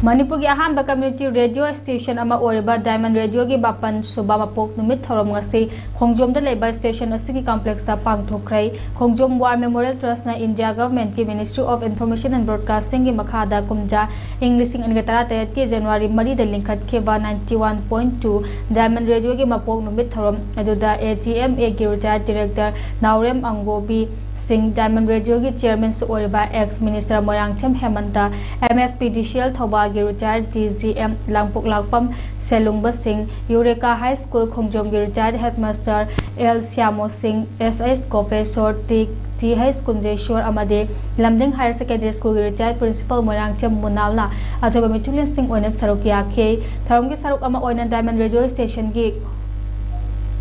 Manipur ki aham community radio station ama oriba Diamond Radio ki bapan suba Mapok Numit thouram ngasi khongjom da leba station asigi complex ta pangthokkhre khongjom War Memorial Trust na India government ki Ministry of Information and Broadcasting ki makhada kumja English ingatara tayat ki January mari da linkhat ke ba 91.2 Diamond Radio ki Mapok Numit thouram aduda ATMA ki retired director Naurem Angobi Singh Diamond Radio ki chairman su oriba ex minister Morangthem Hemanta MSPDCL Thoba retired DGM Langpok Lakpam Selungba Singh Eureka High School Khongjom retired headmaster L Syamo Singh SS Professor T High School Jeshwar Amade Lamding Higher Secondary School retired principal Morangthem Munalna Atoba Mitulian Singh oina saruk yakhe tharum ki saruk ama oina Diamond Radio Station ki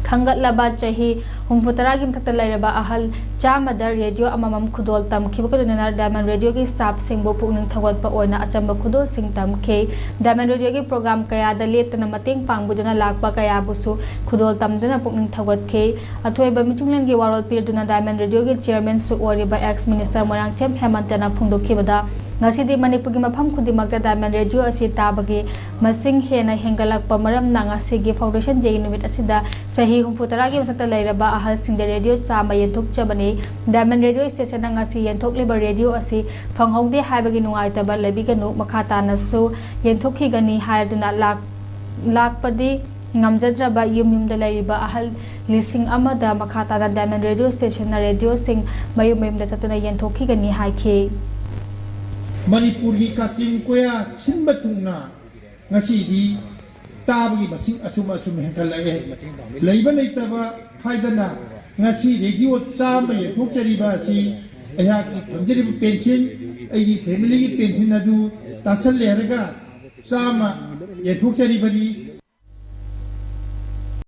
Khangat laba chahi humfutara gi mthakta lairaba ahal chamada radio amamam khudol tam khibakuduna Diamond Radio ki staff singbo pukning thawat pa oina achamba khudol sing tam khe Diamond Radio ki program kaya da leptana mating pangbuduna lakpa kaya busu khudol tamduna pukning thawat khe athoiba mitunglen gi warol pirduna Diamond Radio ki chairman su oriba ex minister Morangthem Hemantana phungdokhibada ngasi di Manipur ki mafam khudimakta Diamond Radio asi tabagi masing hena hengalakpa maram na ngasi gi foundation day numit asida chahi humfutara gi mthakta lairaba ahal sing de radio sama yenthok chabani Diamond Radio Station na ngasi yenthok leba radio asi fanghongde haibagi nungaitaba lebiganu makhata nasu yenthok khigani haiduna lakpadi ngamjadraba yumyumda laiba ahal lising amada makhata da Diamond Radio Station na radio sing mayumyumda chatuna yenthok khigani haikhe Manipur ki kating koya sinbatungna ngasi di tabagi masing asuma hengkalae leiba leitaba haidana ngasi radio chama ye thokchariba si eha ki panjari pension ai family ki pension adu tasal lerga chama ye thokchariba ni